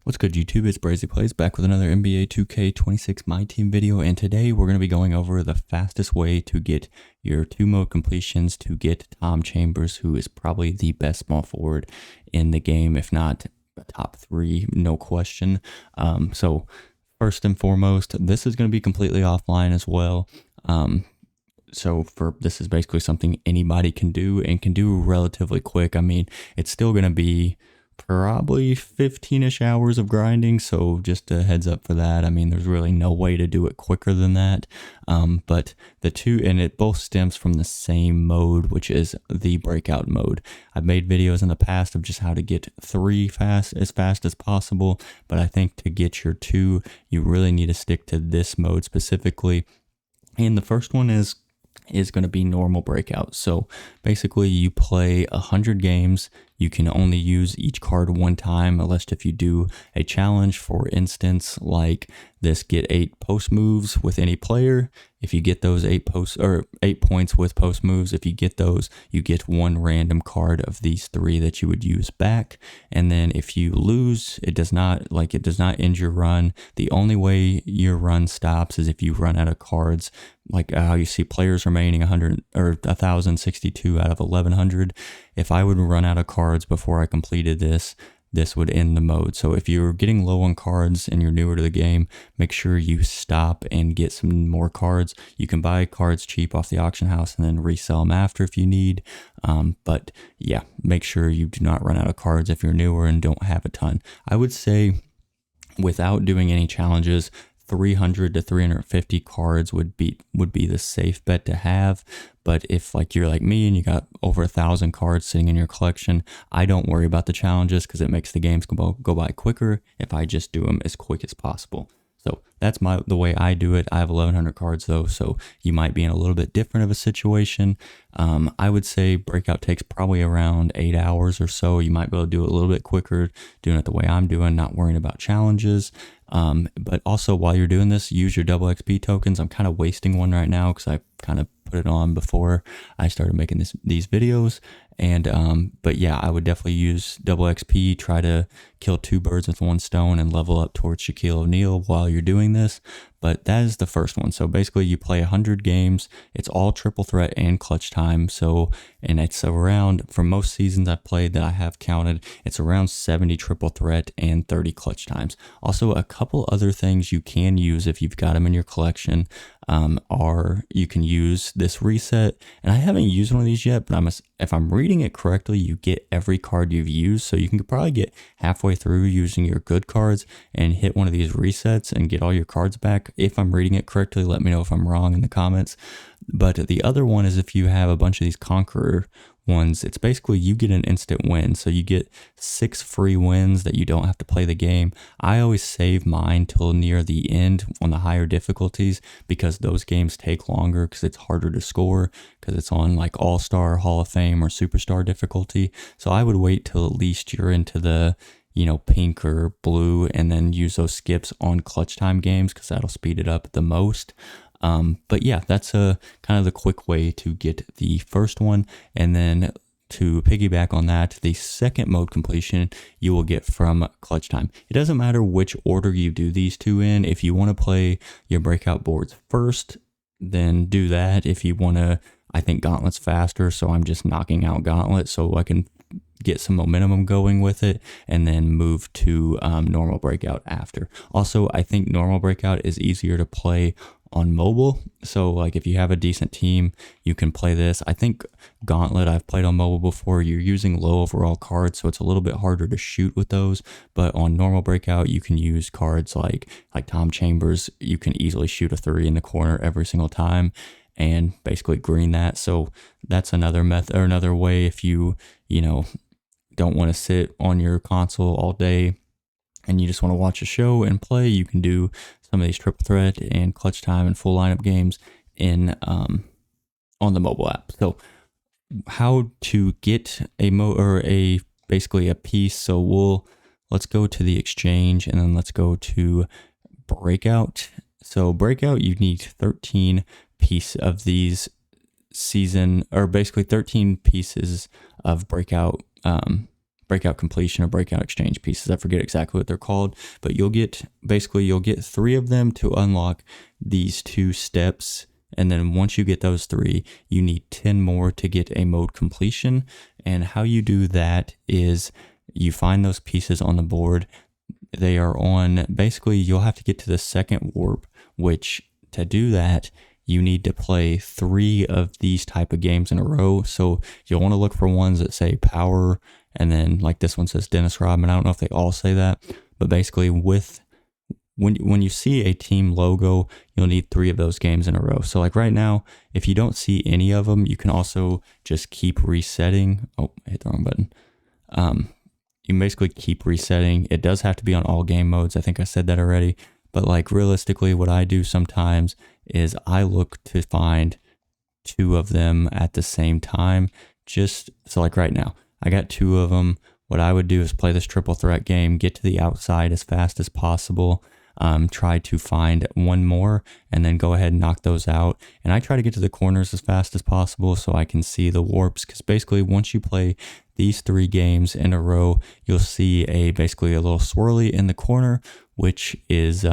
What's good, YouTube? It's Brazy Plays back with another NBA 2K26 My Team video, and today we're going to be going over the fastest way to get your two-mode completions to get Tom Chambers, who is probably the best small forward in the game, if not top three, no question. So first and foremost, this is going to be completely offline as well. This is basically something anybody can do and can do relatively quick. I mean, it's still going to be probably 15-ish hours of grinding, so just a heads up for that. I mean, there's really no way to do it quicker than that. But the two, and it both stems from the same mode, which is the breakout mode. I've made videos in the past of just how to get three as fast as possible, but I think to get your two, you really need to stick to this mode specifically. And the first one is going to be normal breakout. So basically you play 100 games. You can only use each card one time, unless if you do a challenge, for instance, like this get 8 post moves with any player. If you get those 8 points with post moves, if you get those, you get one random card of these 3 that you would use back. And then if you lose, it does not end your run. The only way your run stops is if you run out of cards, like how you see players remaining 100 or 1062 out of 1100. If I would run out of cards before I completed this would end the mode. So if you're getting low on cards and you're newer to the game, make sure you stop and get some more cards. You can buy cards cheap off the auction house and then resell them after if you need. But yeah, make sure you do not run out of cards if you're newer and don't have a ton. I would say, without doing any challenges, 300 to 350 cards would be the safe bet to have. But if you're like me and you got over 1,000 cards sitting in your collection, I don't worry about the challenges because it makes the games go by quicker if I just do them as quick as possible. So that's the way I do it. I have 1,100 cards though, so you might be in a little bit different of a situation. I would say breakout takes probably around 8 hours or so. You might be able to do it a little bit quicker, doing it the way I'm doing, not worrying about challenges. But also while you're doing this, use your double XP tokens. I'm kind of wasting one right now because I kind of put it on before I started making these videos. And but yeah, I would definitely use double XP, try to kill 2 birds with 1 stone and level up towards Shaquille O'Neal while you're doing this. But that is the first one. So basically you play 100 games. It's all triple threat and clutch time. And it's around, for most seasons I've played that I have counted, it's around 70 triple threat and 30 clutch times. Also, a couple other things you can use if you've got them in your collection are you can use this reset. And I haven't used one of these yet, but if I'm reading it correctly, you get every card you've used. So you can probably get halfway through using your good cards and hit one of these resets and get all your cards back. If I'm reading it correctly, let me know if I'm wrong in the comments. But the other one is if you have a bunch of these Conqueror ones, it's basically you get an instant win. So you get 6 free wins that you don't have to play the game. I always save mine till near the end on the higher difficulties because those games take longer because it's harder to score because it's on like All-Star, Hall of Fame, or Superstar difficulty. So I would wait till at least you're into the pink or blue and then use those skips on clutch time games because that'll speed it up the most. But yeah, that's kind of the quick way to get the first one. And then to piggyback on that, the second mode completion you will get from clutch time. It doesn't matter which order you do these two in. If you want to play your breakout boards first, then do that. If you want to, I think Gauntlet's faster, so I'm just knocking out Gauntlet so I can get some momentum going with it and then move to normal breakout after. Also, I think normal breakout is easier to play on mobile. So like if you have a decent team, you can play this. I think Gauntlet I've played on mobile before. You're using low overall cards, so it's a little bit harder to shoot with those. But on normal breakout, you can use cards like Tom Chambers. You can easily shoot a 3 in the corner every single time and basically green that. So that's another method or another way if you don't want to sit on your console all day and you just want to watch a show and play, you can do some of these triple threat and clutch time and full lineup games in on the mobile app. So how to get basically a piece. So let's go to the exchange and then let's go to breakout. So breakout, you need 13 pieces of these season, or basically 13 pieces of breakout breakout completion or breakout exchange pieces. I forget exactly what they're called, but you'll get 3 of them to unlock these 2 steps. And then once you get those 3, you need 10 more to get a mode completion. And how you do that is you find those pieces on the board. They are on, basically you'll have to get to the second warp, which to do that, you need to play 3 of these type of games in a row. So you'll want to look for ones that say power, and then like this one says Dennis Rodman. I don't know if they all say that, but basically when you see a team logo, you'll need 3 of those games in a row. So like right now, if you don't see any of them, you can also just keep resetting. Oh, I hit the wrong button. You basically keep resetting. It does have to be on all game modes. I think I said that already. But like realistically, what I do sometimes is I look to find 2 of them at the same time. Just so like right now, I got 2 of them. What I would do is play this triple threat game, get to the outside as fast as possible. Try to find 1 more and then go ahead and knock those out. And I try to get to the corners as fast as possible so I can see the warps, because basically once you play these 3 games in a row, you'll see basically a little swirly in the corner, which is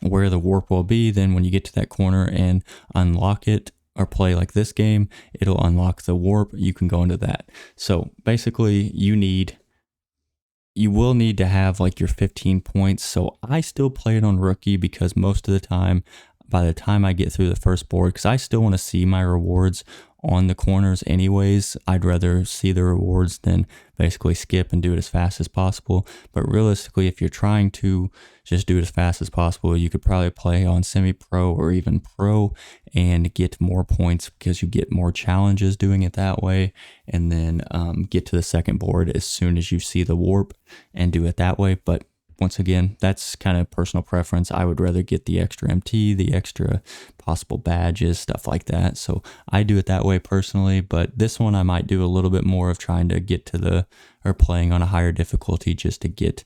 where the warp will be. Then when you get to that corner and unlock it, or play like this game, it'll unlock the warp. You can go into that. So basically you will need to have like your 15 points. So I still play it on rookie, because most of the time, by the time I get through the first board, because I still want to see my rewards on the corners anyways. I'd rather see the rewards than basically skip and do it as fast as possible. But realistically, if you're trying to just do it as fast as possible, you could probably play on semi-pro or even pro and get more points, because you get more challenges doing it that way. And then get to the second board as soon as you see the warp and do it that way. But once again, that's kind of personal preference. I would rather get the extra MT, the extra possible badges, stuff like that. So I do it that way personally, but this one I might do a little bit more of trying to get to or playing on a higher difficulty just to get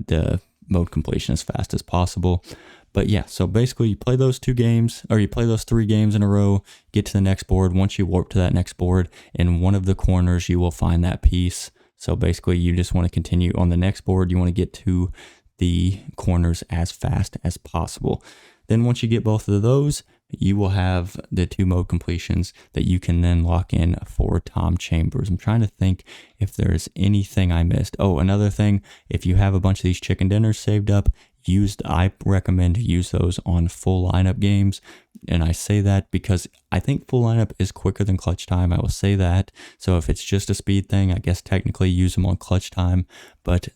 the mode completion as fast as possible. But yeah, so basically you play those 2 games, or you play those 3 games in a row, get to the next board. Once you warp to that next board, in one of the corners, you will find that piece. So basically you just want to continue on the next board. You want to get to the corners as fast as possible. Then once you get both of those, you will have the 2 mode completions that you can then lock in for Tom Chambers. I'm trying to think if there's anything I missed. Oh, another thing, if you have a bunch of these chicken dinners saved up, I recommend to use those on full lineup games. And I say that because I think full lineup is quicker than clutch time. I will say that. So if it's just a speed thing, I guess technically use them on clutch time, but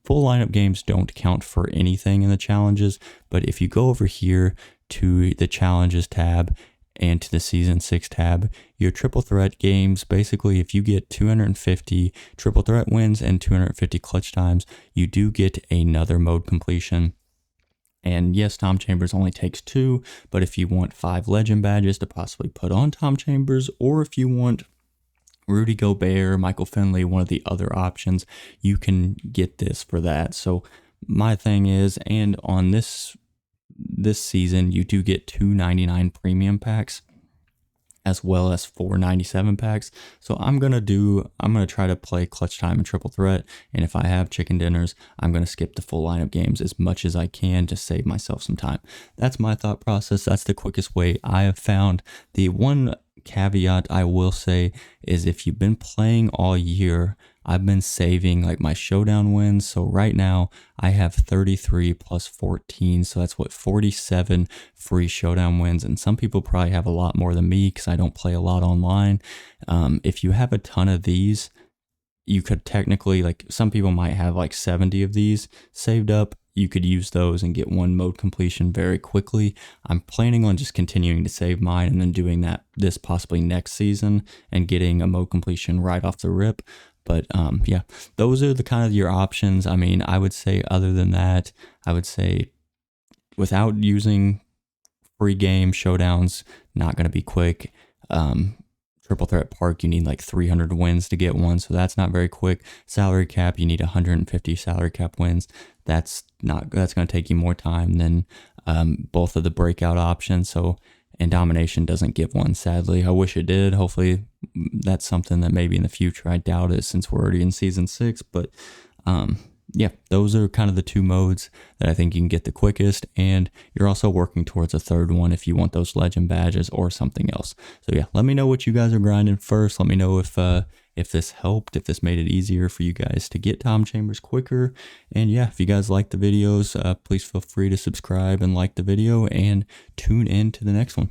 full lineup games don't count for anything in the challenges. But if you go over here to the challenges tab and to the season 6 tab, your triple threat games, basically if you get 250 triple threat wins and 250 clutch times, you do get another mode completion. And yes, Tom Chambers only takes 2, but if you want 5 legend badges to possibly put on Tom Chambers, or if you want Rudy Gobert, Michael Finley, one of the other options, you can get this for that. So my thing is, and on this season, you do get 299 premium packs as well as 497 packs. So I'm going to try to play clutch time and triple threat. And if I have chicken dinners, I'm going to skip the full lineup games as much as I can to save myself some time. That's my thought process. That's the quickest way I have found. The one caveat I will say is if you've been playing all year, I've been saving like my showdown wins. So right now I have 33 plus 14. So that's 47 free showdown wins. And some people probably have a lot more than me because I don't play a lot online. If you have a ton of these, you could technically, like some people might have like 70 of these saved up. You could use those and get 1 mode completion very quickly. I'm planning on just continuing to save mine and then doing this possibly next season and getting a mode completion right off the rip. But yeah, those are the kind of your options. I mean, I would say other than that, I would say without using free game showdowns, not going to be quick. Triple threat park, you need like 300 wins to get one, so that's not very quick. Salary cap, you need 150 salary cap wins. That's going to take you more time than both of the breakout options. So and domination doesn't give one, sadly. I wish it did. Hopefully that's something that maybe in the future. I doubt it since we're already in season 6, but yeah, those are kind of the 2 modes that I think you can get the quickest, and you're also working towards a 3rd one if you want those legend badges or something else. So yeah, let me know what you guys are grinding first. Let me know if this helped, if this made it easier for you guys to get Tom Chambers quicker. And yeah, if you guys like the videos, please feel free to subscribe and like the video, and tune in to the next one.